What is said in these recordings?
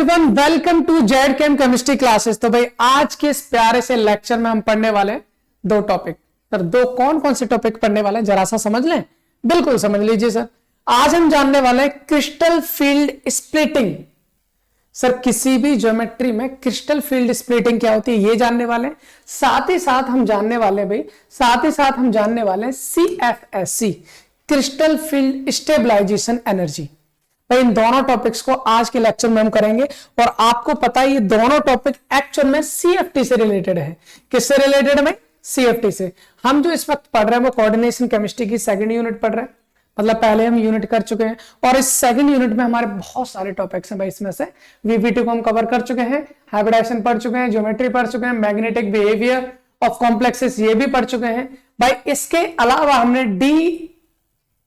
Everyone, welcome to Z chem chemistry classes. तो भाई आज के इस प्यारे से लेक्चर में हम पढ़ने वाले हैं दो टॉपिक। सर दो कौन कौन से टॉपिक पढ़ने वाले हैं जरा सा समझ लें। बिल्कुल समझ लीजिए सर। आज हम जानने वाले हैं क्रिस्टल फील्ड स्प्लिटिंग। सर किसी भी ज्योमेट्री में क्रिस्टल फील्ड स्प्लिटिंग क्या होती है ये जानने वाले हैं। साथ ही साथ हम जानने वाले हैं CFSC crystal field stabilisation energy. भाई इन दोनों टॉपिक्स को आज के लेक्चर में हम करेंगे और आपको पता है ये दोनों टॉपिक एक्चुअल में CFT से रिलेटेड है। किससे रिलेटेड है? CFT से। हम जो इस वक्त पढ़ रहे हैं वो कोऑर्डिनेशन केमिस्ट्री की सेकंड यूनिट पढ़ रहे हैं। मतलब पहले हम यूनिट कर चुके हैं और इस सेकंड यूनिट में हमारे बहुत सारे टॉपिक्स हैं भाई। इसमें से VVT को हम कवर कर चुके हैं, हाइब्रिडाइजेशन पढ़ चुके हैं, ज्योमेट्री पढ़ चुके हैं, मैग्नेटिक बिहेवियर ऑफ कॉम्प्लेक्सेस ये भी पढ़ चुके हैं भाई। इसके अलावा हमने डी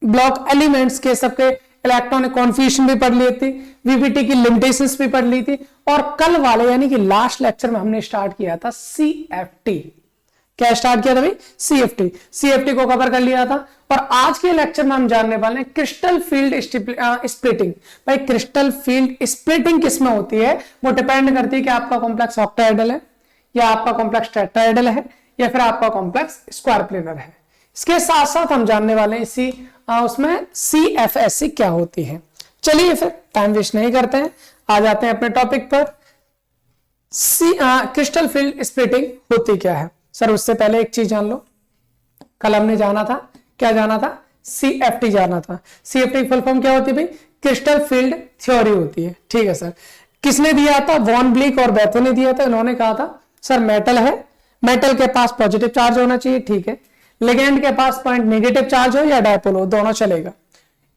ब्लॉक एलिमेंट्स के सबके इलेक्ट्रॉनिक कॉन्फिगरेशन भी पढ़ ली थी, VVT की लिमिटेशंस भी पढ़ ली थी और कल वाले यानी कि लास्ट लेक्चर में हमने स्टार्ट किया था CFT। क्या स्टार्ट किया था भाई? CFT को कवर कर लिया था। और आज के लेक्चर में हम जानने वाले हैं क्रिस्टल फील्ड स्प्लिटिंग। भाई क्रिस्टल फील्ड स्प्लिटिंग किसमें होती है वो डिपेंड करती है कि आपका कॉम्प्लेक्स ऑक्टाहेड्रल है या आपका कॉम्प्लेक्स टेट्राहेड्रल है या फिर आपका कॉम्प्लेक्स स्क्वायर प्लेनर है। इसके साथ साथ हम जानने वाले हैं इसी उसमें CFSC क्या होती है। चलिए फिर टाइम वेस्ट नहीं करते हैं, आ जाते हैं अपने टॉपिक पर। क्रिस्टल फील्ड स्प्लिटिंग होती क्या है? सर उससे पहले एक चीज जान लो। कल हमने जाना था, क्या जाना था? CFT जाना था। CFT की फुल फॉर्म क्या होती है भाई? क्रिस्टल फील्ड थ्योरी होती है। ठीक है सर। किसने दिया था? वॉन ब्लीक और बेथो ने दिया था। इन्होंने कहा था सर मेटल है, मेटल के पास पॉजिटिव चार्ज होना चाहिए, ठीक है। लिगेंड के पास पॉइंट नेगेटिव चार्ज हो या डायपोल हो, दोनों चलेगा।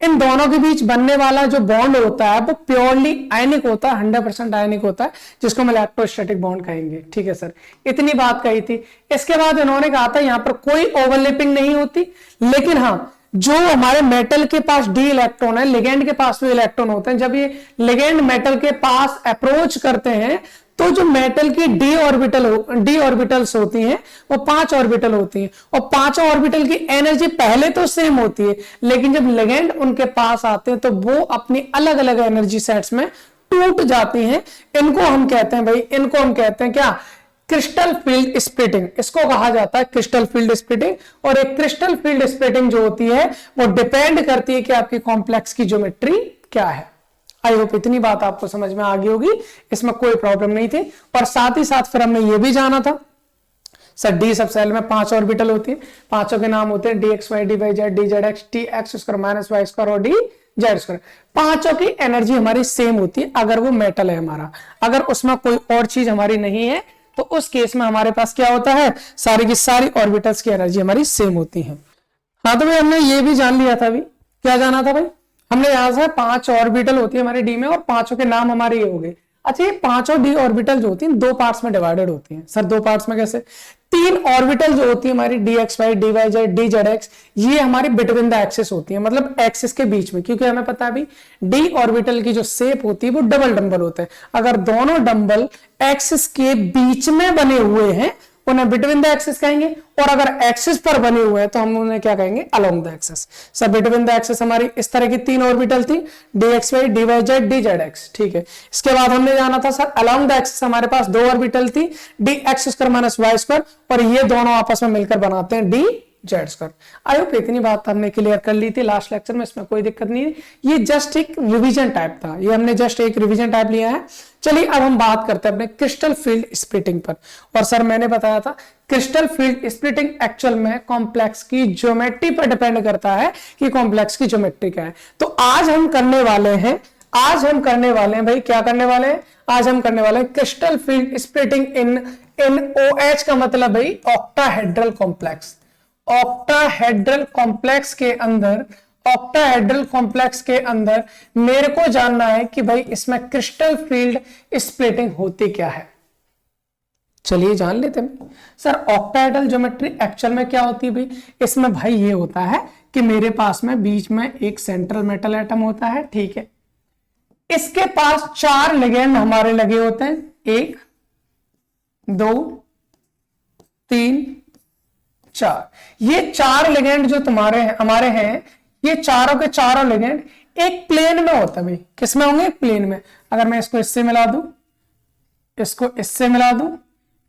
इन दोनों के बीच बनने वाला जो बॉन्ड होता है वो प्योरली आयनिक होता है, 100% आयनिक होता है, जिसको हम इलेक्ट्रोस्टैटिक बॉन्ड कहेंगे। ठीक है सर, इतनी बात कही थी। इसके बाद इन्होंने कहा था यहां पर कोई ओवरलैपिंग नहीं होती, लेकिन हाँ जो हमारे मेटल के पास डी इलेक्ट्रॉन है, लिगेंड के पास भी इलेक्ट्रॉन होते हैं। जब ये लिगेंड मेटल के पास अप्रोच करते हैं तो जो मेटल की डी ऑर्बिटल्स होती हैं वो 5 ऑर्बिटल होती हैं और 5 ऑर्बिटल की एनर्जी पहले तो सेम होती है, लेकिन जब लिगेंड उनके पास आते हैं तो वो अपनी अलग अलग एनर्जी सेट्स में टूट जाती हैं। इनको हम कहते हैं भाई, इनको हम कहते हैं क्या? Crystal field splitting. इसको कहा जाता है क्रिस्टल फील्ड स्प्लिटिंग। और एक क्रिस्टल फील्ड स्प्लिटिंग जो होती है वो डिपेंड करती है कि आपकी कॉम्प्लेक्स की ज्योमेट्री क्या है। आई होप इतनी बात आपको समझ में आ गई होगी, इसमें कोई प्रॉब्लम नहीं थी। और साथ ही साथ फिर हमने ये भी जाना था सर डी सब सेल में 5 ऑर्बिटल होती है, पांचों के नाम होते हैं DXY, DYZ, DZX, TX² - और DZ²। पांचों की एनर्जी हमारी सेम होती है अगर वो मेटल है हमारा। अगर उसमें कोई और चीज हमारी नहीं है तो उस केस में हमारे पास क्या होता है? सारी की सारी ऑर्बिटल्स की एनर्जी हमारी सेम होती है। हाँ तो भाई हमने ये भी जान लिया था। अभी क्या जाना था भाई? हमने यहां से 5 ऑर्बिटल होती है हमारे डी में और पांचों के नाम हमारे ये हो गए। अच्छा ये पांचों डी ऑर्बिटल जो होती हैं 2 पार्ट्स में डिवाइडेड होती हैं। सर 2 पार्ट्स में कैसे? 3 ऑर्बिटल जो होती है हमारी DXY, DYZ, DZX, ये हमारी बिटवीन द एक्सिस होती है, मतलब एक्सिस के बीच में। क्योंकि हमें पता है भी डी ऑर्बिटल की जो शेप होती है वो डबल डंबल होता है। अगर दोनों डंबल एक्सिस के बीच में बने हुए हैं उन्हें बिटवीन द एक्सिस कहेंगे, और अगर एक्सिस पर बने हुए हैं तो हम उन्हें क्या कहेंगे? Along the axis. Sir between the axis हमारी इस तरह की 3 ऑर्बिटल थी, DXY, DYZ, DZX। ठीक है। इसके बाद हमने जाना था सर अलोंग द एक्सिस हमारे पास 2 ऑर्बिटल थी, DX² - Y², और ये दोनों आपस में मिलकर बनाते हैं DZ²। आई होप इतनी बात हमने क्लियर कर ली थी लास्ट लेक्चर में, इसमें कोई दिक्कत नहीं है। ये जस्ट एक रिवीजन टाइप था, ये हमने जस्ट एक रिवीजन टाइप लिया है। चलिए अब हम बात करते हैं अपने क्रिस्टल फील्ड स्प्लिटिंग पर। और सर मैंने बताया था क्रिस्टल फील्ड स्प्लिटिंग एक्चुअल में कॉम्प्लेक्स की ज्योमेट्री पर डिपेंड करता है कि कॉम्प्लेक्स की ज्योमेट्री क्या है। तो आज हम करने वाले हैं भाई, क्या करने वाले हैं? आज हम करने वाले हैं क्रिस्टल फील्ड स्प्लिटिंग इन OH का मतलब भाई ऑक्टाहेड्रल कॉम्प्लेक्स। ऑक्टाहेड्रल कॉम्प्लेक्स के अंदर मेरे को जानना है कि भाई इसमें क्रिस्टल फील्ड स्प्लिटिंग होती क्या है। चलिए जान लेते हैं। सर ऑक्टाहेड्रल ज्योमेट्री एक्चुअल में क्या होती है भाई? इसमें भाई ये होता है कि मेरे पास में बीच में एक सेंट्रल मेटल एटम होता है, ठीक है। इसके पास 4 लिगेंड हमारे लगे होते हैं, 1 2 3 4। ये 4 लिगेंड जो हमारे हैं, ये चारों के चारों लिगेंड एक प्लेन में होता है भाई। किसमें होंगे? प्लेन में। अगर मैं इसको इससे मिला दूं, इसको इससे मिला दूं,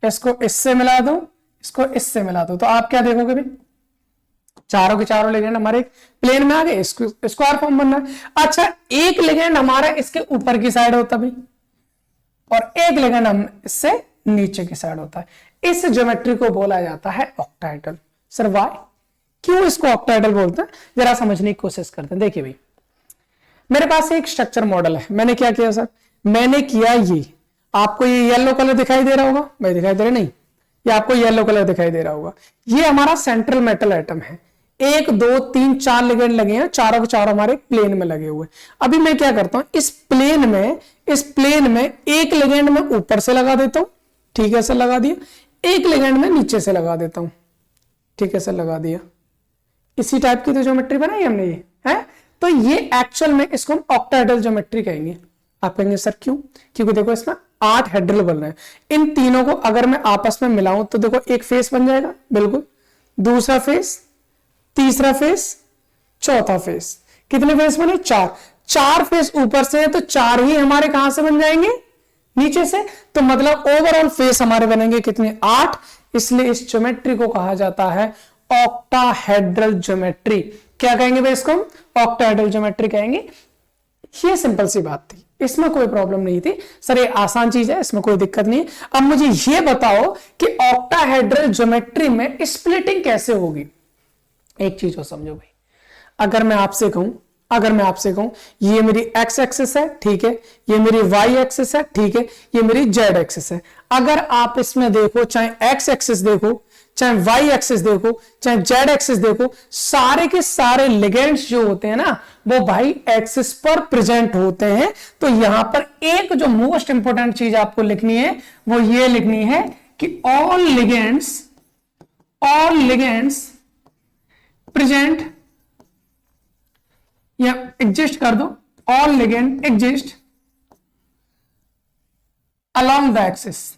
इसको इससे मिला दूं, इसको इससे मिला दूं, तो आप क्या देखोगे भाई, चारों के चारों लिगेंड हमारे प्लेन में आ गए, इसको स्क्वायर फॉर्म बनना है। अच्छा, एक लिगेंड हमारा इसके ऊपर की साइड होता भाई, और एक लिगेंड हम इससे नीचे की साइड होता है। इस ज्योमेट्री को बोला जाता है ऑक्टाहेड्रल। सर वाई, क्यों इसको ऑक्टाहेड्रल बोलते हैं, जरा समझने की कोशिश करते हैं। देखिए भाई, मेरे पास एक स्ट्रक्चर मॉडल है, मैंने क्या किया सर, मैंने किया ये, आपको ये येलो कलर दिखाई दे रहा होगा भाई, दिखाई दे रहा नहीं, ये आपको येलो कलर दिखाई दे रहा होगा, ये हमारा सेंट्रल मेटल एटम है। 1 2 3 4 लिगेंड लगे हैं, चारों के चारों हमारे प्लेन में लगे हुए। अभी मैं क्या करता हूं, इस प्लेन में एक लिगेंड में ऊपर से लगा देता हूं, ठीक है सर, लगा दिया। एक लिगेंड में नीचे से लगा देता हूं, ठीक है सर, लगा दिया। इसी टाइप की तो ज्योमेट्री बनाई हमने ये है, तो ये एक्चुअल में इसको हम ऑक्टाहेड्रल ज्योमेट्री कहेंगे। आप कहेंगे सर क्यों, क्योंकि देखो इसमें 8 हेड्रल बन रहे हैं। इन तीनों को अगर मैं आपस में मिलाऊं तो देखो एक फेस बन जाएगा, बिल्कुल, दूसरा फेस, तीसरा फेस, चौथा फेस। कितने फेस बने, 4। 4 फेस ऊपर से है, तो 4 ही हमारे कहां से बन जाएंगे, नीचे से। तो मतलब ओवरऑल फेस हमारे बनेंगे कितने, 8। इसलिए इस ज्योमेट्री को कहा जाता है ऑक्टाहेड्रल ज्योमेट्री। क्या कहेंगे भाई इसको, ऑक्टाहेड्रल ज्योमेट्री कहेंगे। ये सिंपल सी बात थी, इसमें कोई प्रॉब्लम नहीं थी सर, ये आसान चीज है, इसमें कोई दिक्कत नहीं है। अब मुझे ये बताओ कि ऑक्टाहेड्रल ज्योमेट्री में स्प्लिटिंग कैसे होगी। एक चीज को समझो भाई, अगर मैं आपसे कहूं ये मेरी एक्स एक्सिस है, ठीक है, ये मेरी वाई एक्सिस है, ठीक है, ये मेरी जेड एक्सिस है। अगर आप इसमें देखो, चाहे एक्स एक्सिस देखो, चाहे वाई एक्सिस देखो, चाहे जेड एक्सिस देखो, सारे के सारे लिगेंड्स जो होते हैं ना, वो भाई एक्सिस पर प्रेजेंट होते हैं। तो यहां पर एक जो मोस्ट इंपोर्टेंट चीज आपको लिखनी है, वो ये लिखनी है कि ऑल लिगेंड्स प्रेजेंट, या एग्जिस्ट कर दो, all ligand exist along the axis,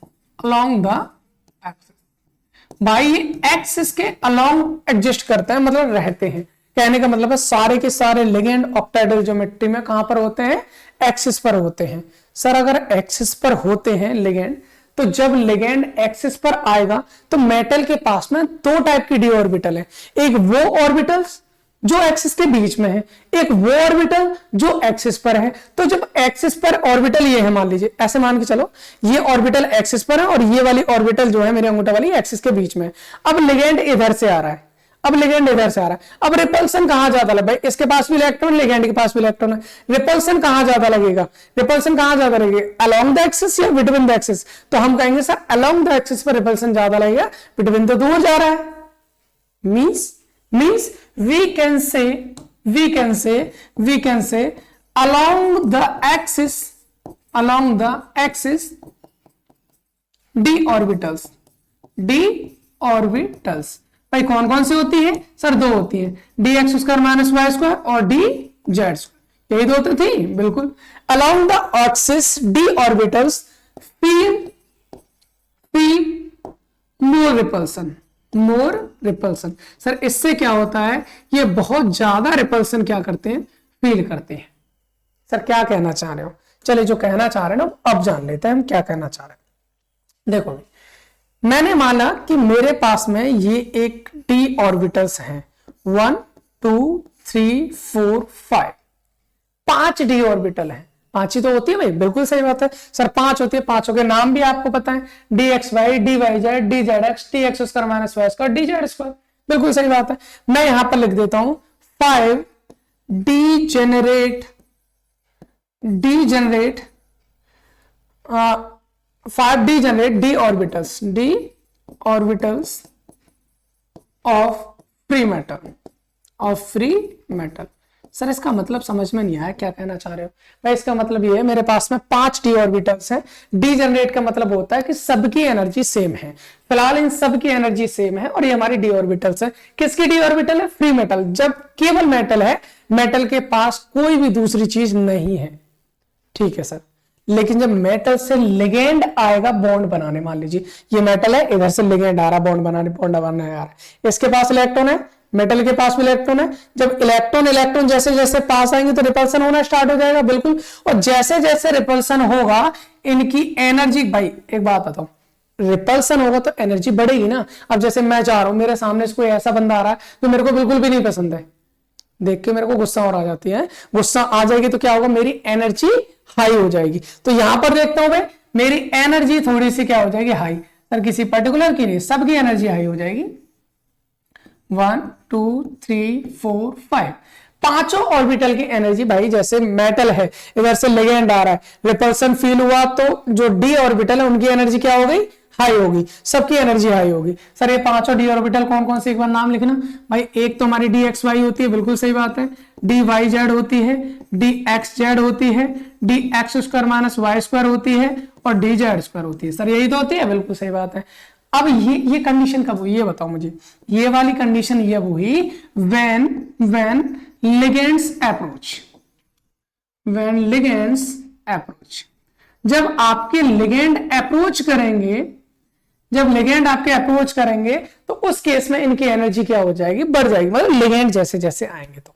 भाई एक्सिस के अलोंग एग्जिस्ट करते हैं, मतलब रहते हैं। कहने का मतलब है सारे के सारे लिगेंड ऑक्टाहेड्रल ज्योमेट्री में कहां पर होते हैं, एक्सिस पर होते हैं। सर अगर एक्सिस पर होते हैं लिगेंड, तो जब लिगेंड एक्सिस पर आएगा तो मेटल के पास में 2 टाइप की डी ऑर्बिटल है। एक वो ऑर्बिटल्स जो एक्सिस के बीच में है, एक वो ऑर्बिटल जो एक्सिस पर है। तो जब एक्सिस पर ऑर्बिटल ये है, मान लीजिए ऐसे मान के चलो, ये ऑर्बिटल एक्सिस पर है और ये वाली ऑर्बिटल जो है मेरे अंगूठा वाली एक्सिस के बीच में है। अब लिगेंड इधर से आ रहा है, अब रिपल्सन कहां ज्यादा लगे भाई, इसके पास भी इलेक्ट्रॉन, लिगेंड के पास भी इलेक्ट्रॉन है, रिपल्सन कहां ज्यादा लगेगा, अलोंग द एक्सिस या बिटवीन द एक्सिस। तो हम कहेंगे सर अलोंग द एक्सिस पर रिपल्सन ज्यादा लगेगा, बिटवीन तो दूर जा रहा है। Means we can say along the axis d orbitals भाई कौन कौन सी होती है सर, 2 होती है, d x square minus y square और डी जेड स्क्वायर, यही 2 तो थी, बिल्कुल। along the axis d orbitals feel more repulsion। Sir इससे क्या होता है, ये बहुत ज्यादा रिपल्सन क्या करते हैं, फील करते हैं। सर क्या कहना चाह रहे हो, चलिए जो कहना चाह रहे हैं ना अब जान लेते हैं हम क्या कहना चाह रहे हैं। देखो मैंने माना कि मेरे पास में ये एक डी ऑर्बिटल्स हैं, 1 2 3 4 5, 5 डी ऑर्बिटल हैं। 5 ही तो होती है भाई, बिल्कुल सही बात है सर, 5 होती है। 5 के नाम भी आपको पता है, d x y, d y z, d z x, d x square minus y square, d z square, बिल्कुल सही बात है। मैं यहां पर लिख देता हूं 5 D generate 5 D generate D orbitals of free metal. Sir इसका मतलब समझ में नहीं आया, क्या कहना चाह रहे हो भाई। इसका मतलब ये है मेरे पास में 5 डी ऑर्बिटल्स हैं। डी जनरेट का मतलब होता है कि सबकी एनर्जी सेम है, फिलहाल इन सबकी एनर्जी सेम है और ये हमारी डी ऑर्बिटल्स है। किसकी डी ऑर्बिटल है, फ्री मेटल। जब केवल मेटल है, मेटल के पास कोई भी दूसरी चीज नहीं है, ठीक है सर। लेकिन जब मेटल से लिगेंड आएगा बॉन्ड बनाने, मान लीजिए ये मेटल है, इधर से लिगेंड आ रहा बॉन्ड बनाने आ रहा है, इसके पास इलेक्ट्रॉन है, मेटल के पास भी इलेक्ट्रॉन है, जब इलेक्ट्रॉन इलेक्ट्रॉन जैसे जैसे पास आएंगे तो रिपल्सन होना स्टार्ट हो जाएगा, बिल्कुल। और जैसे जैसे रिपल्सन होगा इनकी एनर्जी, भाई एक बात बताओ, रिपल्सन होगा तो एनर्जी बढ़ेगी ना। अब जैसे मैं जा रहा हूं, मेरे सामने से कोई ऐसा बंदा आ रहा है जो मेरे को बिल्कुल भी नहीं पसंद है, देख के मेरे को गुस्सा और आ जाती है, गुस्सा आ जाएगी तो क्या होगा, मेरी एनर्जी हाई हो जाएगी। तो यहां पर देखता हूं मैं, मेरी एनर्जी थोड़ी सी क्या हो जाएगी, हाई। सर किसी पर्टिकुलर की नहीं, सबकी एनर्जी हाई हो जाएगी। 1 2 3 4 5 पांचों ऑर्बिटल की एनर्जी, भाई जैसे मेटल है, इधर से लिगेंड आ रहा है, रिपल्सन फील हुआ तो जो डी ऑर्बिटल है उनकी एनर्जी क्या हो गई, हाई होगी, सबकी एनर्जी हाई होगी। सर ये पांचों डी ऑर्बिटल कौन कौन से, एक बार नाम लिखना भाई। एक तो हमारी डी एक्स वाई होती है, बिल्कुल सही बात है। डी वाई जेड होती है, डी एक्स जेड होती है, d x square minus y square होती है, और डी जेड स्क्वायर होती है। सर यही तो होती है, बिल्कुल सही बात है। अब ये कंडीशन कब हुई, ये बताओ मुझे। ये वाली कंडीशन ये हुई when ligands approach, when ligands approach, जब आपके लिगेंड अप्रोच करेंगे, जब लिगेंड आपके अप्रोच करेंगे तो उस केस में इनकी एनर्जी क्या हो जाएगी, बढ़ जाएगी, मतलब लिगेंड जैसे जैसे आएंगे तो।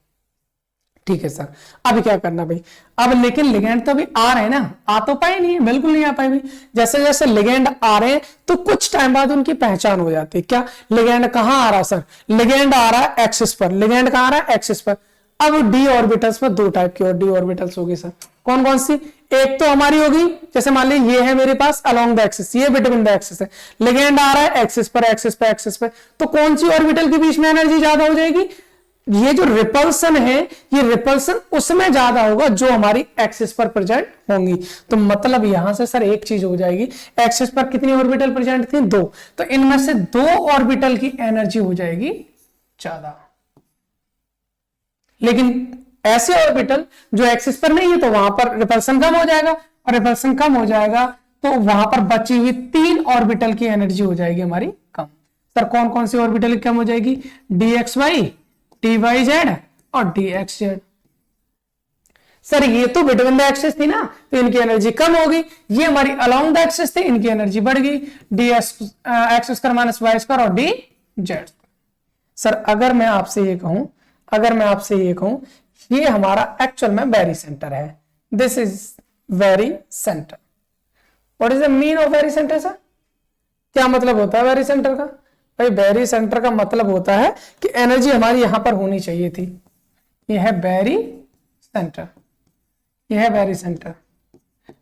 ठीक है सर, अब क्या करना भाई, अब लेकिन लिगेंड तो अभी आ रहे हैं ना, आ तो पाए नहीं है, बिल्कुल नहीं आ पाए भाई। जैसे जैसे लिगेंड आ रहे हैं तो कुछ टाइम बाद उनकी पहचान हो जाती है। क्या लिगेंड कहां आ रहा है सर, लिगेंड आ रहा है एक्सिस पर, लिगेंड कहां आ रहा है, एक्सिस पर। अब डी ऑर्बिटल्स में दो टाइप की और डी ऑर्बिटल्स होगी सर, कौन कौन सी, एक तो हमारी होगी, जैसे मान लीजिए ये है मेरे पास अलोंग द एक्सिस, ये बिटवीन द एक्सिस है, लिगेंड आ रहा है एक्सिस पर, एक्सिस पर, एक्सिस पर, तो कौन सी ऑर्बिटल के बीच में एनर्जी ज्यादा हो जाएगी, ये जो रिपल्सन है, ये रिपल्सन उसमें ज्यादा होगा जो हमारी एक्सिस पर प्रेजेंट होंगी। तो मतलब यहां से सर एक चीज हो जाएगी, एक्सिस पर कितनी ऑर्बिटल प्रेजेंट थी, दो, तो इनमें से दो ऑर्बिटल की एनर्जी हो जाएगी ज्यादा। लेकिन ऐसे ऑर्बिटल जो एक्सिस पर नहीं है तो वहां पर रिपल्सन कम हो जाएगा, और रिपल्सन कम हो जाएगा तो वहां पर बची हुई तीन ऑर्बिटल की एनर्जी हो जाएगी हमारी कम। सर कौन कौन सी ऑर्बिटल कम हो जाएगी, d x y, d y z और डी एक्स जेड। सर ये तो बिटवीन द एक्सिस थी ना, तो इनकी एनर्जी कम होगी, ये हमारी अलोंग द एक्सिस थी, इनकी एनर्जी बढ़ गई, d x square minus y square और डी जेड। सर अगर मैं आपसे ये कहूं, अगर मैं आपसे ये कहूं ये हमारा एक्चुअल में बैरी सेंटर है, this is very centre. What is the mean of very centre sir, क्या मतलब होता है वेरी सेंटर का, भाई बैरी सेंटर का मतलब होता है कि एनर्जी हमारी यहां पर होनी चाहिए थी, यह है बैरी सेंटर, यह है बैरी सेंटर,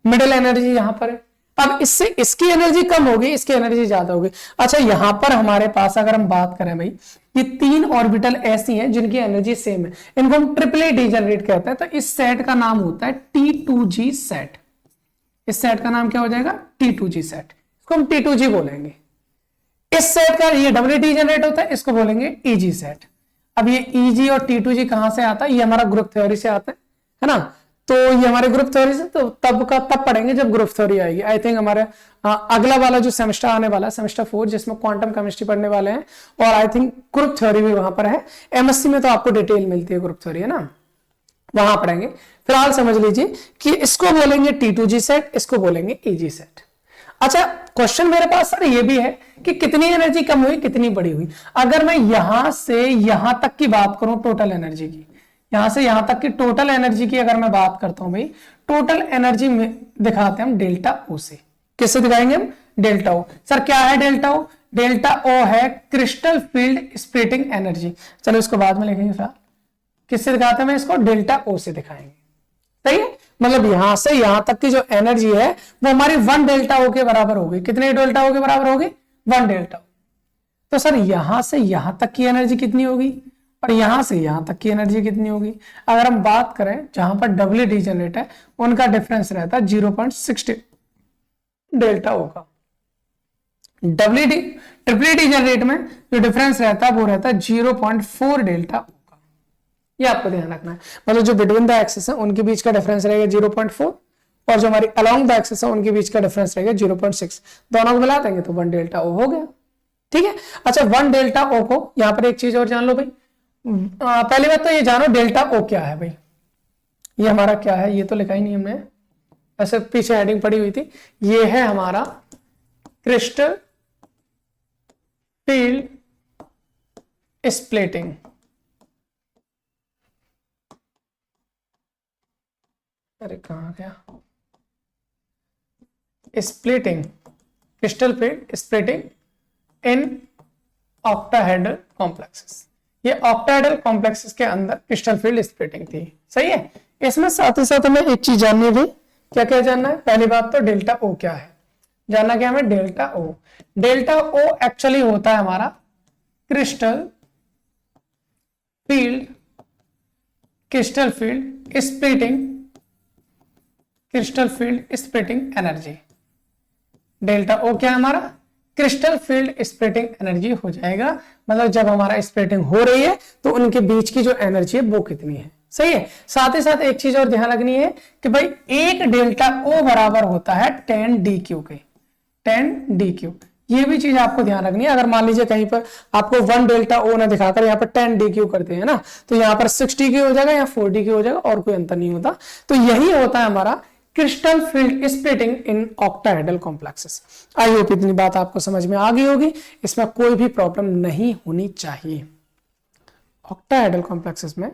मिडिल एनर्जी यहां पर है। अब इससे इसकी एनर्जी कम होगी, इसकी एनर्जी ज्यादा होगी। अच्छा यहां पर हमारे पास अगर हम बात करें भाई, ये तीन ऑर्बिटल ऐसी हैं जिनकी एनर्जी सेम है, इनको हम ट्रिपल डीजेनरेट कहते हैं। तो इस सेट का नाम होता है T2G सेट, इस सेट का नाम क्या हो जाएगा, T2G सेट, इसको हम T2G बोलेंगे। इस सेट का ये डबल डीजेनरेट होता है, इसको बोलेंगे EG सेट। अब ये EG और T2G कहां से आता है, ये हमारा ग्रुप थ्योरी से आता है ना, तो ये हमारे ग्रुप थ्योरी से तो तब पढ़ेंगे जब ग्रुप थ्योरी आएगी। आई थिंक हमारे अगला वाला जो सेमेस्टर आने वाला है, सेमेस्टर 4, जिसमें क्वांटम केमिस्ट्री पढ़ने वाले हैं, और आई थिंक ग्रुप थ्योरी भी वहां पर है। एमएससी में तो आपको डिटेल मिलती है ग्रुप थ्योरी, है ना, वहां पढ़ेंगे। फिलहाल समझ लीजिए कि इसको बोलेंगे T2G सेट, इसको बोलेंगे EG सेट। अच्छा क्वेश्चन मेरे पास सर ये भी है कि कितनी एनर्जी कम हुई, कितनी बड़ी हुई। अगर मैं यहां से यहां तक की बात करूं टोटल एनर्जी की, यहां से यहां तक की टोटल एनर्जी की अगर मैं बात करता हूं भाई, टोटल एनर्जी में दिखाते हैं हम डेल्टा ओ से। किससे दिखाएंगे हम, डेल्टा ओ। सर क्या है डेल्टा ओ, डेल्टा ओ है क्रिस्टल फील्ड स्प्लिटिंग एनर्जी। चलो इसको बाद में लिखेंगे, फिलहाल किससे दिखाते हैं, इसको डेल्टा ओ से दिखाएंगे। सही है, मतलब यहां से यहां तक की जो एनर्जी है वो हमारी 1 डेल्टा ओ के बराबर होगी। कितने डेल्टा ओ के बराबर होगी, 1 डेल्टा ओ। तो सर यहां से यहां तक की एनर्जी कितनी होगी, और यहां से यहां तक की एनर्जी कितनी होगी। अगर हम बात करें जहां पर डबल डीजेनरेट है, उनका डिफरेंस रहता है 0.60 डेल्टा ओ का। ट्रिपल डीजेनरेट में जो डिफरेंस रहता है वो रहता है 0.4 डेल्टा ओ का। ये आपको ध्यान रखना है, मतलब जो बिटवीन द एक्सिस है उनके बीच का डिफरेंस रहेगा 0.4, और जो हमारी अलोंग द एक्सिस है उनके बीच का डिफरेंस रहेगा 0.6। दोनों को मिला देंगे तो 1 डेल्टा ओ हो गया। ठीक है, अच्छा 1 डेल्टा ओ को, यहां पर एक चीज और जान लो भाई, पहली बात तो ये जानो डेल्टा ओ क्या है भाई, ये हमारा क्या है, ये तो लिखा ही नहीं हमने, ऐसे पीछे हेडिंग पड़ी हुई थी। ये है हमारा क्रिस्टल फील्ड स्प्लिटिंग, अरे कहाँ गया, splitting, crystal field splitting in octahedral complexes. ये ऑक्टाहेड्रल कॉम्प्लेक्सेस के अंदर क्रिस्टल फील्ड स्प्लिटिंग थी, सही है। इसमें साथ ही साथ हमें एक चीज जाननी थी, क्या क्या जानना है। पहली बात तो डेल्टा ओ क्या है, जानना क्या हमें, delta O. Delta O actually होता है हमारा crystal field splitting energy. Delta O क्या है हमारा, क्रिस्टल फील्ड स्प्लिटिंग एनर्जी हो जाएगा, मतलब जब हमारा स्प्लिटिंग हो रही है तो उनके बीच की जो एनर्जी है वो कितनी है, सही है। साथ ही साथ एक चीज और ध्यान रखनी है कि भाई एक डेल्टा ओ बराबर होता है 10 डी क्यू के, 10 डी क्यू। ये भी चीज आपको ध्यान रखनी है। अगर मान लीजिए कहीं पर आपको 1 डेल्टा ओ ना दिखाकर यहाँ पर 10 डी क्यू करते हैं ना, तो यहाँ पर 6 डी क्यू हो जाएगा या 4 डी क्यू हो जाएगा, और कोई अंतर नहीं होता। तो यही होता है हमारा crystal field splitting in octahedral complexes. I hope इतनी बात आपको समझ में आ गई होगी, इसमें कोई भी प्रॉब्लम नहीं होनी चाहिए। ऑक्टाहेड्रल कॉम्प्लेक्सेस में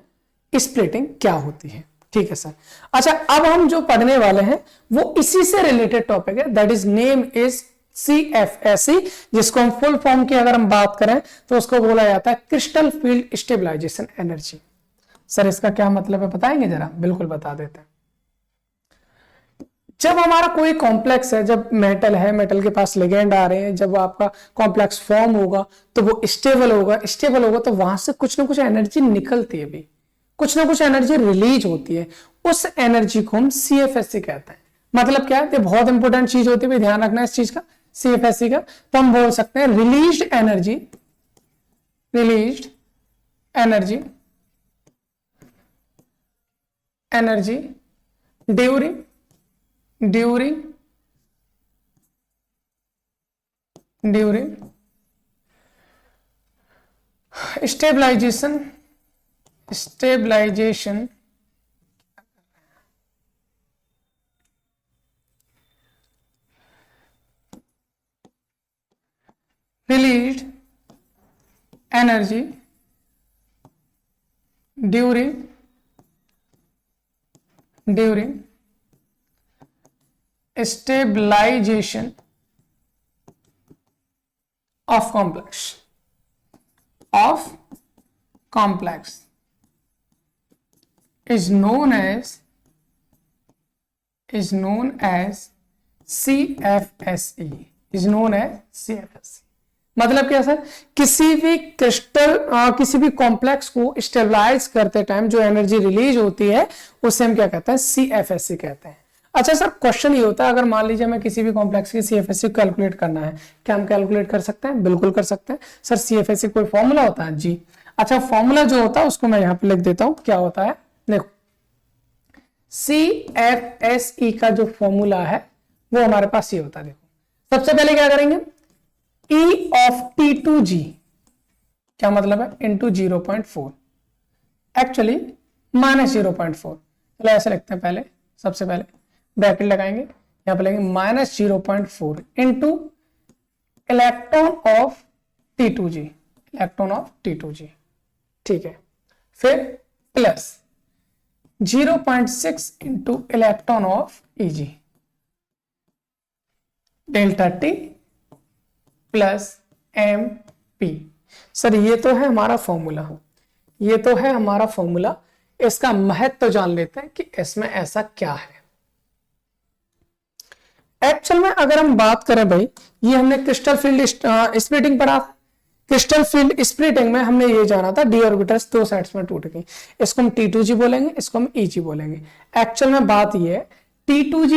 स्प्लिटिंग क्या होती है, ठीक है सर। अच्छा, अब हम जो पढ़ने वाले हैं वो इसी से रिलेटेड टॉपिक है, that is name is CFSE, जिसको हम फुल फॉर्म की अगर हम बात करें तो उसको बोला जाता है crystal field stabilisation energy. Sir इसका क्या मतलब है बताएंगे जरा, बिल्कुल बता देते हैं। जब हमारा कोई कॉम्प्लेक्स है, जब मेटल है, मेटल के पास लिगेंड आ रहे हैं, जब आपका कॉम्प्लेक्स फॉर्म होगा तो वो स्टेबल होगा, स्टेबल होगा तो वहां से कुछ ना कुछ एनर्जी निकलती है, भी कुछ ना कुछ एनर्जी रिलीज होती है। उस एनर्जी को हम CFSE कहते हैं। मतलब क्या है, ये बहुत इंपॉर्टेंट चीज होती है, ध्यान रखना इस चीज का, CFSE का। तो हम बोल सकते हैं released energy during stabilisation released energy during stabilization of complex is known as CFSE, मतलब क्या सर, किसी भी क्रिस्टल किसी भी कॉम्प्लेक्स को स्टेबलाइज करते टाइम जो एनर्जी रिलीज होती है उसे हम क्या कहते हैं, CFSE कहते हैं। अच्छा सर, क्वेश्चन ये होता है, अगर मान लीजिए हमें किसी भी कॉम्प्लेक्स की CFSE कैलकुलेट करना है, क्या हम कैलकुलेट कर सकते हैं? बिल्कुल कर सकते हैं सर। CFSE कोई फॉर्मूला होता है जी? अच्छा, फॉर्मूला जो होता है उसको मैं यहाँ पे लिख देता हूं, क्या होता है देखो। CFSE का जो फॉर्मूला है वो हमारे पास ये होता है, देखो। सबसे पहले क्या करेंगे, E of T2G, क्या मतलब है, इंटू 0.4, एक्चुअली -0.4। चलो ऐसे लिखते हैं, पहले सबसे पहले ब्रैकेट लगाएंगे, यहां पर लेंगे -0.4 इंटू इलेक्ट्रॉन ऑफ T2G, ठीक है। फिर plus 0.6 into electron of EG, delta T plus MP। Sir ये तो है हमारा फॉर्मूला, इसका महत्व तो जान लेते हैं कि इसमें ऐसा क्या है। एक्चुअल में अगर हम बात करें भाई, ये हमने क्रिस्टल फील्ड स्प्लिटिंग पढ़ा। क्रिस्टल फील्ड स्प्लिटिंग में हमने ये जाना था d ऑर्बिटल्स दो साइड्स में टूट गई, इसको हम T2G बोलेंगे, इसको हम EG बोलेंगे। एक्चुअल में बात ये है, T2G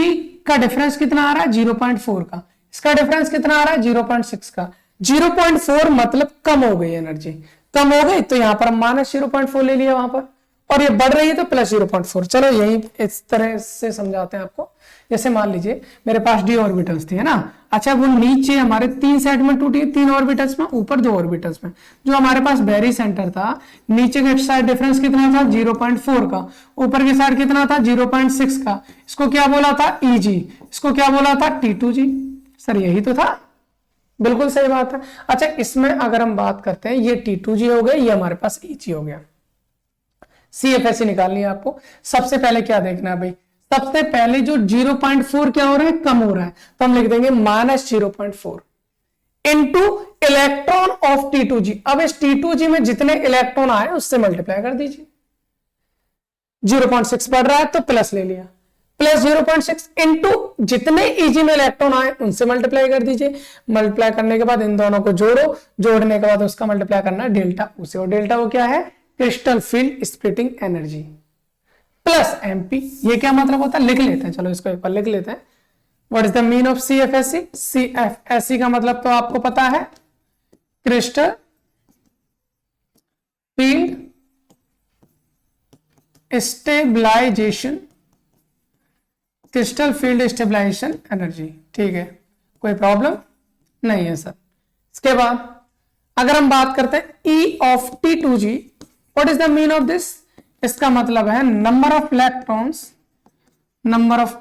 का डिफरेंस कितना आ रहा है, 0.4 का, इसका डिफरेंस कितना आ रहा है, 0.6 का। 0.4 मतलब कम हो गई एनर्जी, कम हो गई तो यहां पर हम -0.4 ले लिया वहां पर, और ये बढ़ रही है तो +0.4। चलो यही इस तरह से समझाते हैं आपको। जैसे मान लीजिए मेरे पास d ऑर्बिटल्स थी, है ना। अच्छा, वो नीचे हमारे 3 साइड में टूटी, 3 ऑर्बिटल्स में, ऊपर 2 ऑर्बिटल्स में। जो हमारे पास बेरी सेंटर था, नीचे के साइड डिफरेंस कितना था, 0.4 का, ऊपर की साइड कितना था, 0.6 का। इसको क्या बोला था, EG, इसको क्या बोला था, T2G। सर यही तो था, बिल्कुल सही बात है। अच्छा, इसमें अगर हम बात करते हैं, ये T2G हो गया, ये हमारे पास EG हो गया। CFSE निकालनी है आपको। सबसे पहले क्या देखना है भाई, सबसे पहले जो 0.4 क्या हो रहा है, कम हो रहा है, तो हम लिख देंगे -0.4 इंटू इलेक्ट्रॉन ऑफ T2G। अब इस T2G में जितने इलेक्ट्रॉन आए उससे मल्टीप्लाई कर दीजिए। 0.6 बढ़ रहा है तो प्लस ले लिया, प्लस 0.6 इंटू जितने EG में इलेक्ट्रॉन आए उनसे मल्टीप्लाई कर दीजिए। मल्टीप्लाई करने के बाद इन दोनों को जोड़ो, जोड़ने के बाद उसका मल्टीप्लाई करना है डेल्टा उसे, और डेल्टा वो क्या है, crystal field splitting energy plus MP। ये क्या मतलब होता है, लिख लेते हैं, चलो इसको एक बार लिख लेते हैं। What is the mean of CFSE? CFSE का मतलब तो आपको पता है, crystal field stabilisation, crystal field stabilisation energy. ठीक है, कोई प्रॉब्लम नहीं है सर। इसके बाद अगर हम बात करते हैं E of T2G, what is the mean of this? इसका मतलब है number of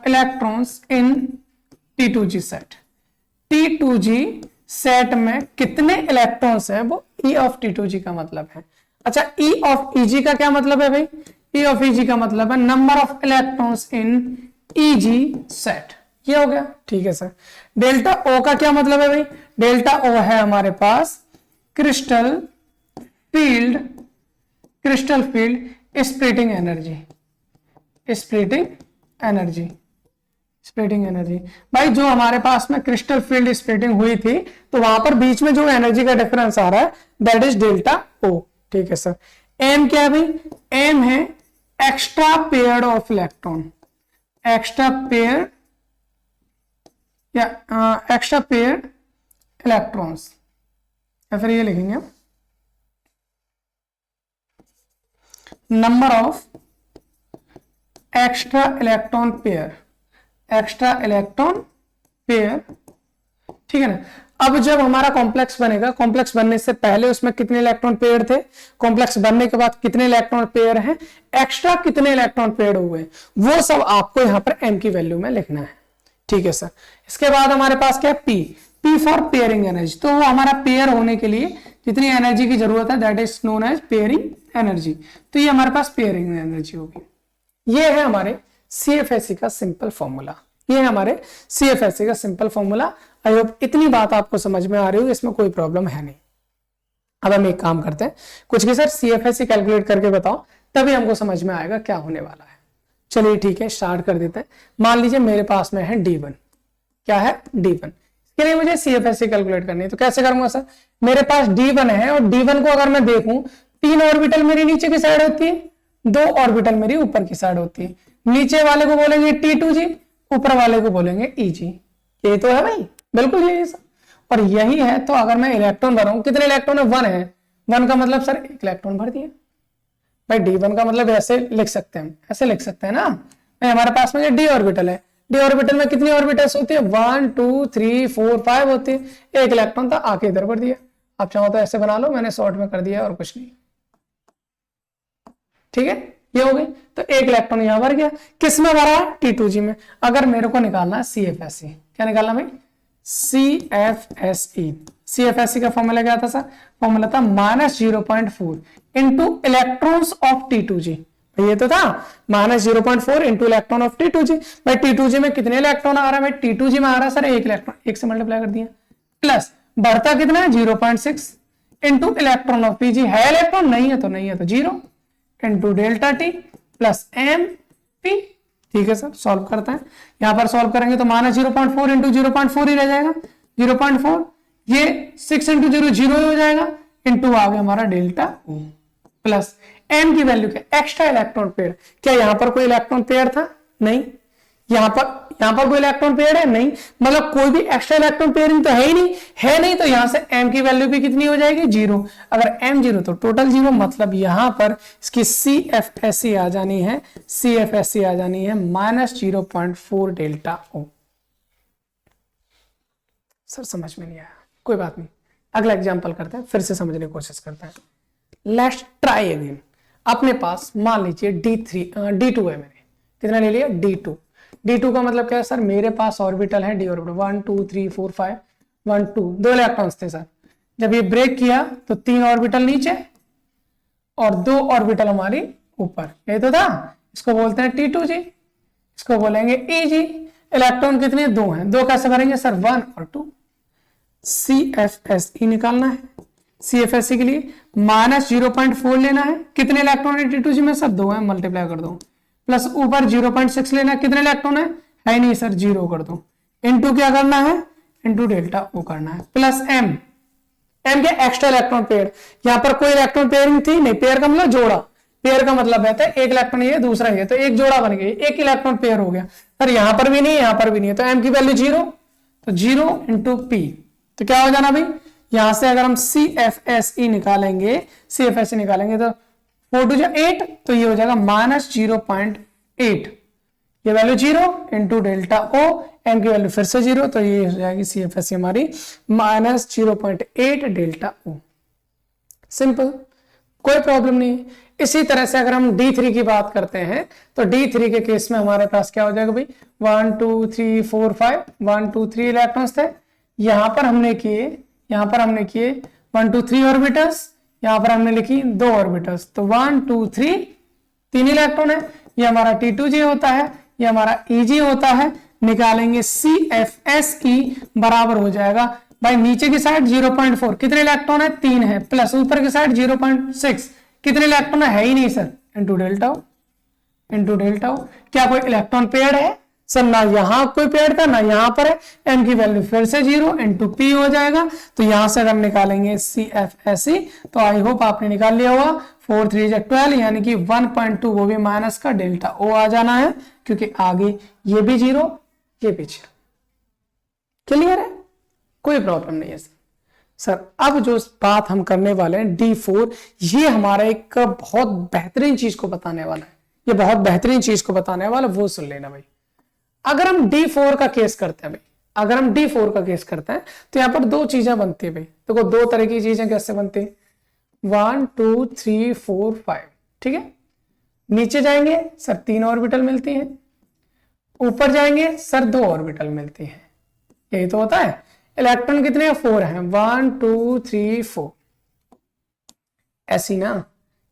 electrons in T2G set. T2G set में कितने इलेक्ट्रॉन्स हैं, वो E ऑफ T2G का मतलब है। अच्छा, E ऑफ EG का क्या मतलब है भाई? E ऑफ EG का मतलब है number of electrons in EG set. ये हो गया, ठीक है सर। डेल्टा O का क्या मतलब है भाई? डेल्टा O है हमारे पास क्रिस्टल फील्ड स्प्लिटिंग एनर्जी। भाई जो हमारे पास में क्रिस्टल फील्ड स्प्लिटिंग हुई थी, तो वहां पर बीच में जो एनर्जी का डिफरेंस आ रहा है, दैट इज डेल्टा O। ठीक है सर। एम क्या है भाई? एम है extra pair of electron, extra pair electrons, या फिर ये लिखेंगे number of extra electron pair. ठीक है ना। अब जब हमारा कॉम्प्लेक्स बनेगा, कॉम्प्लेक्स बनने से पहले उसमें कितने इलेक्ट्रॉन पेयर थे, कॉम्प्लेक्स बनने के बाद कितने इलेक्ट्रॉन पेयर हैं, एक्स्ट्रा कितने इलेक्ट्रॉन पेयर हुए, वो सब आपको यहां पर m की वैल्यू में लिखना है। ठीक है सर। इसके बाद हमारे पास क्या है, P फॉर पेयरिंग एनर्जी। तो वो हमारा पेयर होने के लिए जितनी एनर्जी की जरूरत है, that is known as pairing energy. तो ये हमारे पास पेयरिंग एनर्जी होगी। ये है हमारे CFSE का सिंपल फॉर्मूला। आई होप इतनी बात आपको समझ में आ रही हो, इसमें कोई प्रॉब्लम है नहीं। अब हम एक काम करते हैं, कुछ भी सर CFSE कैलकुलेट करके बताओ, तभी हमको समझ में आएगा क्या होने वाला है। चलिए ठीक है, स्टार्ट कर देते हैं। मान लीजिए मेरे पास में है D1। क्या है? D1। इसके लिए मुझे CFSE कैलकुलेट करनी है, तो कैसे करूंगा सर? मेरे पास D1 है, और D1 को अगर मैं देखूं, 3 ऑर्बिटल मेरी नीचे की साइड होती है, 2 ऑर्बिटल मेरी ऊपर की साइड होती है। नीचे वाले को बोलेंगे T2G, ऊपर वाले को बोलेंगे EG। यही तो है भाई, बिल्कुल यही सर। और यही है, तो अगर मैं इलेक्ट्रॉन भरूं, कितने इलेक्ट्रॉन है? 1 है। 1 का मतलब सर 1 इलेक्ट्रॉन भर दिया भाई। D1 का मतलब ऐसे लिख सकते हैं, ऐसे लिख सकते हैं ना भाई। हमारे पास में D ऑर्बिटल है, D ऑर्बिटल में कितनी ऑर्बिटल्स होती है? 1 2 3 4 5 होती है। 1 इलेक्ट्रॉन था, आके इधर भर दिया। आप चाहो तो ऐसे बना लो, मैंने शॉर्ट में कर दिया और कुछ नहीं। ठीक है, ये हो गई। तो 1 इलेक्ट्रॉन यहां भर गया। किस में भरा है? T2G में। अगर मेरे को निकालना है CFSE, क्या निकालना भाई? CFSE का फॉर्मूला क्या था सर? फॉर्मूला था -0.4 इंटू इलेक्ट्रॉन्स ऑफ T2G। ये तो था -0.4 इंटू इलेक्ट्रॉन ऑफ T2G। भाई T2G में कितने इलेक्ट्रॉन आ रहा है? भाई T2G में आ रहा है सर 1 इलेक्ट्रॉन, 1 से मल्टीप्लाई कर दिया, प्लस बढ़ता कितना है? 0.6 इंटू इलेक्ट्रॉन ऑफ PG। है इलेक्ट्रॉन? नहीं है तो 0 into delta T plus MP। ठीक है सर, सॉल्व करते हैं। यहां पर सॉल्व करेंगे तो -0.4 इंटू 0.4 ही रह जाएगा, 0.4। ये 6 इंटू 0 0 हो जाएगा, इंटू आ गया हमारा डेल्टा O प्लस M की वैल्यू क्या? Extra electron pair. क्या यहां पर कोई इलेक्ट्रॉन पेयर था? नहीं। यहां पर कोई इलेक्ट्रॉन पेयर है? नहीं। मतलब कोई भी एक्स्ट्रा इलेक्ट्रॉन पेयरिंग तो है ही नहीं, तो यहां से M की वैल्यू भी कितनी हो जाएगी? 0। अगर M 0 तो टोटल 0, मतलब यहां पर इसकी CFSE आ जानी है, -0.4 डेल्टा O। सर समझ में नहीं आया, कोई बात नहीं, अगला एग्जांपल करते हैं, फिर से समझने की कोशिश करते हैं। Let's try again. अपने पास मान लीजिए D2 है, मैंने कितना ले लिया? D2 का मतलब क्या है सर? मेरे पास ऑर्बिटल है D ऑर्बिटल 1 2 3 4 5, 1 2 दो इलेक्ट्रॉन्स थे सर। जब ये ब्रेक किया तो 3 ऑर्बिटल नीचे और 2 ऑर्बिटल हमारी ऊपर, यही तो था। इसको बोलते हैं T2G, इसको बोलेंगे EG। इलेक्ट्रॉन कितने? 2 हैं। 2 कैसे भरेंगे सर? 1 और 2। CFSE निकालना है। CFSE के लिए -0.4 लेना है। कितने इलेक्ट्रॉन है T2G में सर? 2 है, मल्टीप्लाई कर दो। प्लस ऊपर 0.6 लेना है। कितने इलेक्ट्रॉन है नहीं सर, 0 कर दो। इनटू क्या करना है? इनटू डेल्टा O करना है। प्लस M के एक्स्ट्रा इलेक्ट्रॉन पेयर। यहां पर कोई इलेक्ट्रॉन पेयरिंग थी नहीं। पेयर का मतलब जोड़ा। पेयर का मतलब रहता है एक इलेक्ट्रॉन ये दूसरा ये, तो एक जोड़ा बन गया, एक इलेक्ट्रॉन पेयर हो गया। सर यहां पर भी नहीं, यहां पर भी नहीं है, तो M की वैल्यू 0, तो 0 इंटू P। तो क्या हो जाना भाई, यहां से अगर हम CFSE निकालेंगे तो 4 2 8, तो ये हो जाएगा -0.8। ये value 0 into delta O, M की वैल्यू फिर से 0, तो ये हो जाएगी CFSE हमारी -0.8 डेल्टा O। सिंपल, कोई प्रॉब्लम नहीं। इसी तरह से अगर हम D3 की बात करते हैं तो D3 के केस में हमारे पास क्या हो जाएगा भाई, 1 2 3 4 5 1 2 3 इलेक्ट्रॉन्स थे। यहां पर हमने किए 1 2 3 ऑर्बिटल्स, यहां पर हमने लिखी 2 ऑर्बिटल्स, तो 1 2 3 3 इलेक्ट्रॉन है। ये हमारा T2G होता है, ये हमारा EG होता है। निकालेंगे CFSE बराबर हो जाएगा भाई, नीचे की साइड 0.4, कितने इलेक्ट्रॉन है? 3 है, प्लस ऊपर की साइड 0.6, कितने इलेक्ट्रॉन है ही नहीं सर, इंटू डेल्टा O। क्या कोई इलेक्ट्रॉन पेयर है सर? ना यहां कोई पेयर था ना यहां पर है। M की वैल्यू फिर से 0 इंटू P हो जाएगा। तो यहां से अगर निकालेंगे CFSE, तो आई होप आपने निकाल लिया होगा। 4 3 12, यानी कि 1.2, वो भी माइनस का डेल्टा O आ जाना है, क्योंकि आगे ये भी 0 ये भी 0। क्लियर है, कोई प्रॉब्लम नहीं है सर। अब जो बात हम करने वाले हैं D4, ये हमारा एक बहुत बेहतरीन चीज को बताने वाला है। ये बहुत बेहतरीन चीज को बताने वाला, वो सुन लेना भाई। अगर हम D4 का केस करते हैं भाई, अगर हम D4 का केस करते हैं तो यहां पर 2 चीजें बनती है भाई। देखो 2 तरह की चीजें कैसे बनती है, 1 2 3 4 5, ठीक है। नीचे जाएंगे सर 3 ऑर्बिटल मिलती हैं, ऊपर जाएंगे सर 2 ऑर्बिटल मिलती हैं। यही तो होता है। इलेक्ट्रॉन कितने हैं? 4 हैं, 1 2 3 4। ऐसी ना,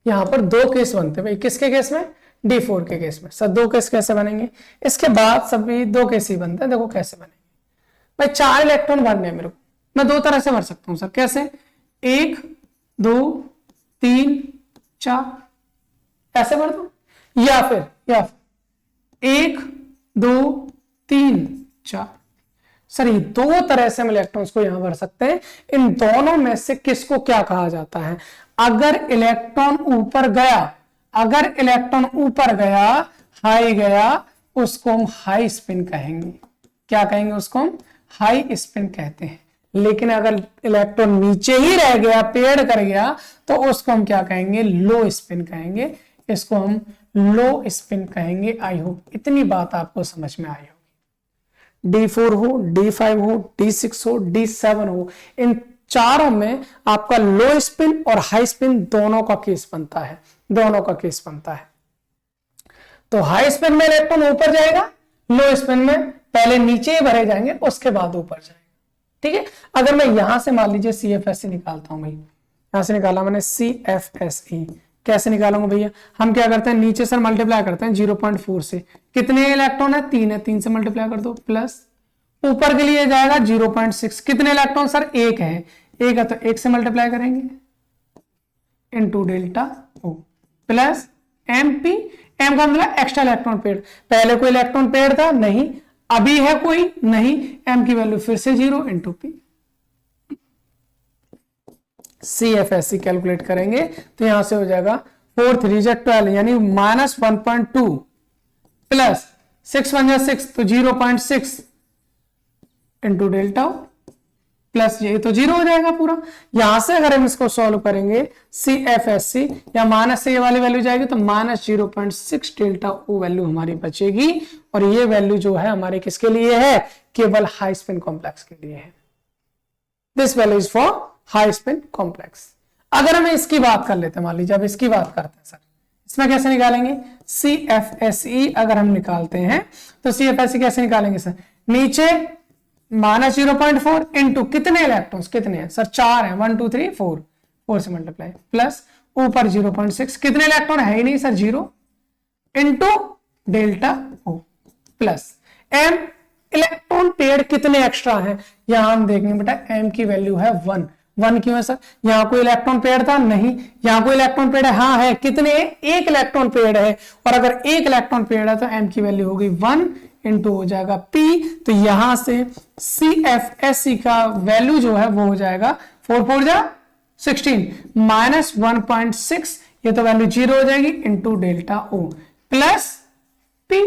यहां पर 2 केस बनते हैं भाई। किसके केस में? D4 के केस में। सर 2 केस कैसे बनेंगे? इसके बाद सभी 2 केस ही बनते हैं। देखो कैसे बनेंगे भाई, 4 इलेक्ट्रॉन भरने हैं मेरे को, मैं 2 तरह से भर सकता हूं सर। कैसे? 1 2 3 4 ऐसे भर दो, या फिर 1 2 3 4। सर ये 2 तरह से हम इलेक्ट्रॉन्स को यहां भर सकते हैं। इन दोनों में से किसको क्या कहा जाता है? अगर इलेक्ट्रॉन ऊपर गया, हाई गया, उसको हम हाई स्पिन कहेंगे। क्या कहेंगे? उसको हम हाई स्पिन कहते हैं। लेकिन अगर इलेक्ट्रॉन नीचे ही रह गया, पेड़ कर गया, तो उसको हम क्या कहेंगे? लो स्पिन कहेंगे। इसको हम लो स्पिन कहेंगे। आई होप इतनी बात आपको समझ में आई होगी। D4 हो, D5 हो, D6 हो, D7 हो, इन चारों में आपका लो स्पिन और हाई स्पिन दोनों का केस बनता है। तो हाई स्पिन में इलेक्ट्रॉन ऊपर जाएगा, लो स्पिन में पहले नीचे ही भरे जाएंगे, उसके बाद ऊपर जाएंगे। ठीक है। अगर मैं यहां से मान लीजिए CFSE निकालता हूं भाई, यहां से निकाला मैंने CFSE। कैसे निकालूंगा भैया? हम क्या करते हैं, नीचे से मल्टीप्लाई करते हैं 0.4 से। कितने इलेक्ट्रॉन है? 3 है, 3 से मल्टीप्लाई कर दो, प्लस ऊपर के लिए जाएगा 0.6। कितने इलेक्ट्रॉन सर? 1 है, 1 है तो 1 से मल्टीप्लाई करेंगे into delta O, plus MP। M का मतलब एक्स्ट्रा इलेक्ट्रॉन पेयर। पहले कोई इलेक्ट्रॉन पेयर था नहीं, अभी है कोई नहीं। M की वैल्यू फिर से 0 इंटू P। CFSE कैलकुलेट करेंगे तो यहां से हो जाएगा 4 3 12, यानी -1.2, प्लस 6 1 6, तो 0.6 इंटू डेल्टा, प्लस ये तो 0 हो जाएगा पूरा। यहां से अगर हम इसको सॉल्व करेंगे CFSE, या माइनस से ये वाली वैल्यू जाएगी, तो -0.6 डेल्टा O वैल्यू हमारी बचेगी। और ये वैल्यू जो है हमारे किसके लिए है? केवल हाई स्पिन कॉम्प्लेक्स के लिए है। This value is for high spin complex. अगर हम इसकी बात कर लेते हैं, मान लीजिए अब इसकी बात करते हैं सर, इसमें कैसे निकालेंगे? CFSE अगर हम निकालते हैं तो CFSE कैसे निकालेंगे सर? नीचे -0.4 इंटू कितने इलेक्ट्रॉन्स, कितने हैं सर, 4 है, 1 2 3 4, 4 से मल्टीप्लाई, प्लस ऊपर 0.6, कितने इलेक्ट्रॉन है ही नहीं सर, 0, इंटू डेल्टा ओ, प्लस एम, इलेक्ट्रॉन पेयर कितने एक्स्ट्रा हैं, यहां हम देखेंगे बेटा एम की वैल्यू है 1, 1 क्यों है सर, यहां कोई इलेक्ट्रॉन पेयर था नहीं, यहां कोई इलेक्ट्रॉन पेयर है, हाँ है, कितने, एक इलेक्ट्रॉन पेयर है, और अगर एक इलेक्ट्रॉन पेयर है तो एम की वैल्यू होगी 1 इंटू हो जाएगा P, तो यहां से CFSE का वैल्यू जो है वो हो जाएगा 4 4 जा 16 माइनस 1.6, ये तो वैल्यू 0 हो जाएगी, into delta O plus P,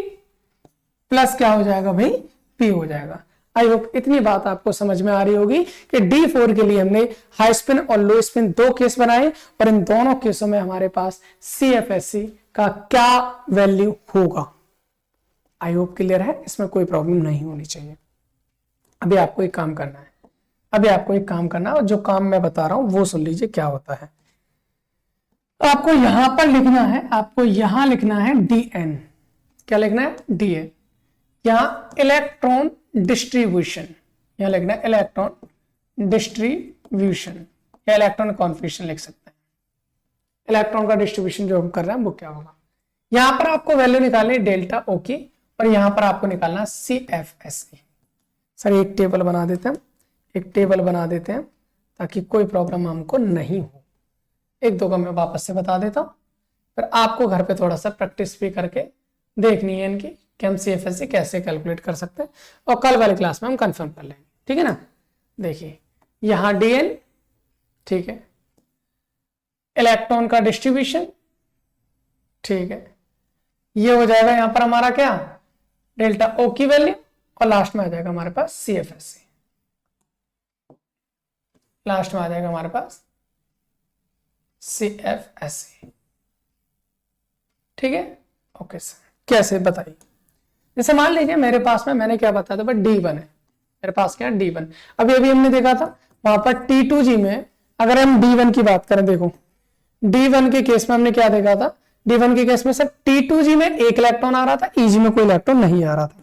plus क्या हो जाएगा भाई, P हो जाएगा। आई होप इतनी बात आपको समझ में आ रही होगी कि D4 के लिए हमने हाई स्पिन और लो स्पिन 2 केस बनाए, और इन दोनों केसों में हमारे पास CFSE का क्या वैल्यू होगा। आई होप क्लियर है, इसमें कोई प्रॉब्लम नहीं होनी चाहिए। अभी आपको एक काम करना है, अभी आपको एक काम करना है, और जो काम मैं बता रहा हूं वो सुन लीजिए क्या होता है। आपको यहां पर लिखना है, आपको यहां लिखना है DN, क्या लिखना है, DN, यहां इलेक्ट्रॉन डिस्ट्रीब्यूशन, यहां लिखना है इलेक्ट्रॉन डिस्ट्रीब्यूशन या इलेक्ट्रॉन कॉन्फिगरेशन लिख सकते हैं। इलेक्ट्रॉन का डिस्ट्रीब्यूशन जो हम कर रहे हैं वो क्या होगा, यहां पर आपको वैल्यू निकालनी डेल्टा O की, और यहां पर आपको निकालना CFSE। सर एक टेबल बना देते हैं, एक टेबल बना देते हैं ताकि कोई प्रॉब्लम हमको नहीं हो। एक दो का मैं वापस से बता देता हूं, फिर आपको घर पे थोड़ा सा प्रैक्टिस भी करके देखनी है इनकी कि हम CFSE कैसे कैलकुलेट कर सकते हैं, और कल वाली क्लास में हम कंफर्म कर लेंगे, ठीक है ना। देखिए यहां DN, ठीक है, इलेक्ट्रॉन का डिस्ट्रीब्यूशन, ठीक है, ये हो जाएगा यहां पर हमारा क्या, डेल्टा O की वैल्यू, और लास्ट में आ जाएगा हमारे पास CFSE, लास्ट में आ जाएगा हमारे पास CFSE, ठीक है। ओके सर, कैसे बताइए, जैसे मान लीजिए मेरे पास में मैंने क्या बताया था, D1 है मेरे पास, क्या D1, अभी अभी हमने देखा था वहां पर T2G में, अगर हम D1 की बात करें, देखो D1 के केस में हमने क्या देखा था, D1 के केस में सर T2G में एक इलेक्ट्रॉन आ रहा था, EG में कोई इलेक्ट्रॉन नहीं आ रहा था,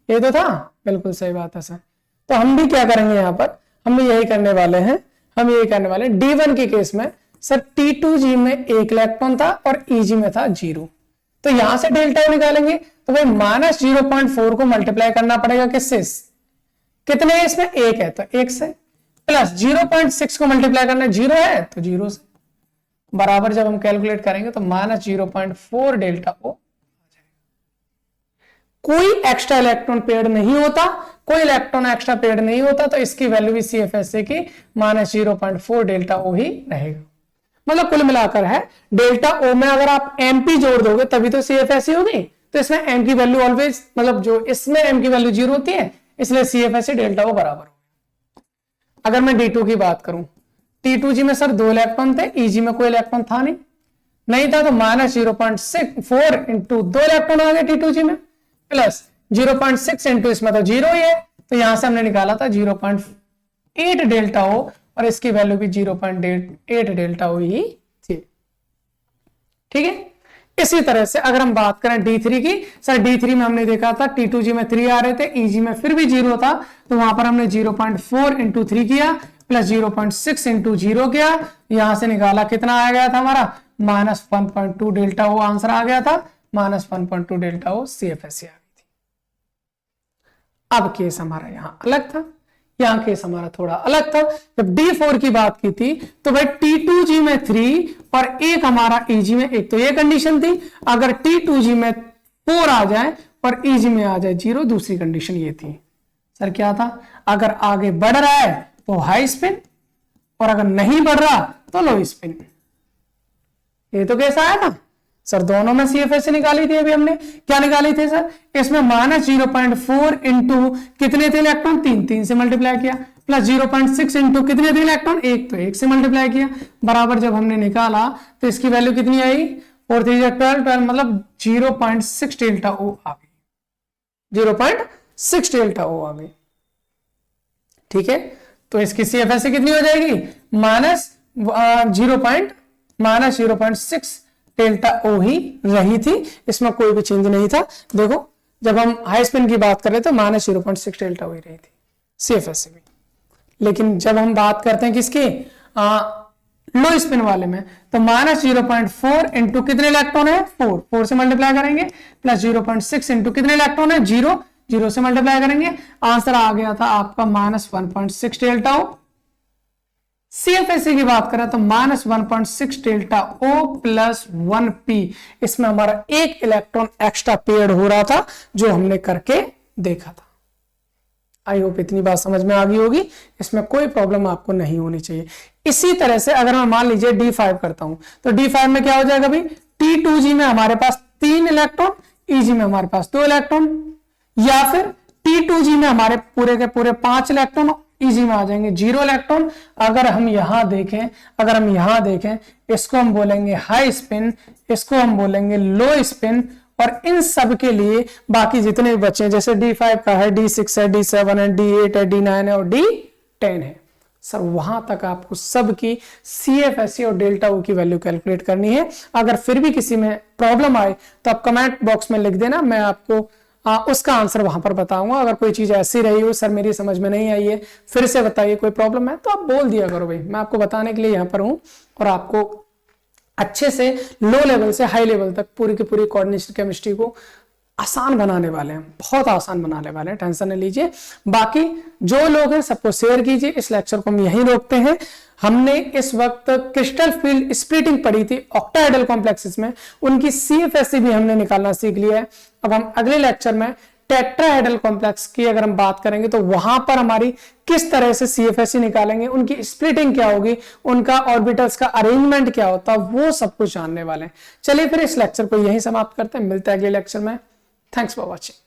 ये तो था, बिल्कुल सही बात है सर। तो हम भी क्या करेंगे यहाँ पर, हम भी यही करने वाले हैं, हम यही करने वाले हैं। D1 के केस में सर T2G में एक इलेक्ट्रॉन था और EG में था 0, तो यहां से डेल्टा O निकालेंगे तो भाई -0.4 को मल्टीप्लाई करना पड़ेगा किससे, कितने है इसमें, एक है तो एक से, प्लस 0.6 को मल्टीप्लाई करना, 0 है तो 0 से, बराबर जब हम कैलकुलेट करेंगे तो -0.4 डेल्टा O। कोई एक्स्ट्रा इलेक्ट्रॉन पेयर नहीं होता, कोई इलेक्ट्रॉन एक्स्ट्रा पेयर नहीं होता, तो इसकी वैल्यू भी CFSE की -0.4 डेल्टा O ही रहेगा। मतलब कुल मिलाकर है डेल्टा O में अगर आप MP जोड़ दोगे तभी तो CFSE होगी, तो इसमें M की वैल्यू ऑलवेज, मतलब जो इसमें M की वैल्यू 0 होती है, इसलिए CFSE डेल्टा O बराबर होगा। अगर मैं D2 की बात करूं, T2G में सर 2 इलेक्ट्रॉन थे, EG में कोई इलेक्ट्रॉन था नहीं था, तो -0.4 इंटू 2 इलेक्ट्रॉन आ गए T2G में, प्लस 0.6 इंटू इसमें तो 0 ही है, तो यहां से हमने निकाला था 0.8 डेल्टा O, और इसकी वैल्यू भी 0.8 डेल्टा O ही थी, ठीक है। इसी तरह से अगर हम बात करें D3 की, सर D3 में हमने देखा था T2G में 3 आ रहे थे, EG में फिर भी 0 था, तो वहां पर हमने 0.4 इंटू 3 किया, प्लस 0.6 इंटू 0 किया, यहां से निकाला कितना आ गया था हमारा, -1.2 डेल्टा O आंसर आ गया था, -1.2 डेल्टा O CFSE आ गई थी। अब केस हमारा यहां अलग था, यहां केस हमारा थोड़ा अलग था। जब D4 की बात की थी तो भाई T2G में 3 और एक हमारा EG में, एक तो ये कंडीशन थी, अगर T2G में 4 आ जाए और EG में आ जाए 0, दूसरी कंडीशन ये थी सर, क्या था, अगर आगे बढ़ रहा है तो हाई स्पिन, और अगर नहीं बढ़ रहा तो लो स्पिन। ये तो कैसा आया था सर, दोनों में CFSE निकाली थी, अभी हमने क्या निकाली थी सर, इसमें -0.4 इंटू कितने थे इलेक्ट्रॉन, 3 से मल्टीप्लाई किया, प्लस 0.6 इंटू कितने थे इलेक्ट्रॉन, एक तो एक से मल्टीप्लाई किया, बराबर जब हमने निकाला तो इसकी वैल्यू कितनी आई, 4 3 12, मतलब 0.6 डेल्टा O आ गई, 0.6 डेल्टा O आ गई, ठीक है। तो इसकी CFSE कितनी हो जाएगी, -0.6 डेल्टा O ही रही थी, इसमें कोई भी चेंज नहीं था। देखो जब हम हाई स्पिन की बात कर रहे थे -0.6 डेल्टा O ही रही थी, CFSE भी। लेकिन जब हम बात करते हैं किसकी, लो स्पिन वाले में, तो -0.4 इंटू कितने इलेक्ट्रॉन है, 4 से मल्टीप्लाई करेंगे, प्लस 0.6 इंटू कितने इलेक्ट्रॉन है, 0 से मल्टीप्लाई करेंगे, आंसर आ गया था आपका -1.6 डेल्टा ओ। CFSE की बात करें तो -1.6 डेल्टा O प्लस 1p, इसमें हमारा एक इलेक्ट्रॉन एक्स्ट्रा पेड हो रहा था जो हमने करके देखा था। आई होप इतनी बात समझ में आ गई होगी, इसमें कोई प्रॉब्लम आपको नहीं होनी चाहिए। इसी तरह से अगर मैं मान लीजिए D5 करता हूं तो D5 में क्या हो जाएगा भाई, T2G में हमारे पास 3 इलेक्ट्रॉन, EG में हमारे पास 2 इलेक्ट्रॉन, या फिर T2G में हमारे पूरे के पूरे 5 इलेक्ट्रॉन, EG में आ जाएंगे 0 इलेक्ट्रॉन। अगर हम यहां देखें, इसको हम बोलेंगे हाई स्पिन, इसको हम बोलेंगे लो स्पिन, और इन सब के लिए बाकी जितने भी बचे हैं, जैसे D5 का है, D6 है, D7 है, D8 है, D9 है और D10 है, सर वहां तक आपको सबकी CFSE और डेल्टा O की वैल्यू कैलकुलेट करनी है। अगर फिर भी किसी में प्रॉब्लम आए तो आप कमेंट बॉक्स में लिख देना, मैं आपको उसका आंसर वहां पर बताऊंगा। अगर कोई चीज ऐसी रही हो, सर मेरी समझ में नहीं आई है, फिर से बताइए, कोई प्रॉब्लम है तो आप बोल दिया करो भाई, मैं आपको बताने के लिए यहां पर हूं, और आपको अच्छे से लो लेवल से हाई लेवल तक पूरी की पूरी कोऑर्डिनेशन केमिस्ट्री को आसान बनाने वाले हैं, बहुत आसान बनाने वाले हैं, टेंशन नहीं लीजिए। बाकी जो लोग हैं सबको शेयर कीजिए। इस लेक्चर को हम यहीं रोकते हैं। हमने इस वक्त क्रिस्टल फील्ड स्प्लिटिंग पढ़ी थी ऑक्टाहेड्रल कॉम्प्लेक्सेस में, उनकी CFSE भी हमने निकालना सीख लिया है। अब हम अगले लेक्चर में टेट्राहेड्रल कॉम्प्लेक्स की अगर हम बात करेंगे तो वहां पर हमारी किस तरह से CFSE निकालेंगे, उनकी स्प्लिटिंग क्या होगी, उनका ऑर्बिटल्स का अरेंजमेंट क्या होता है, वो सब कुछ जानने वाले हैं। चलिए फिर इस लेक्चर को यहीं समाप्त करते हैं, मिलते हैं अगले लेक्चर में। Thanks for watching.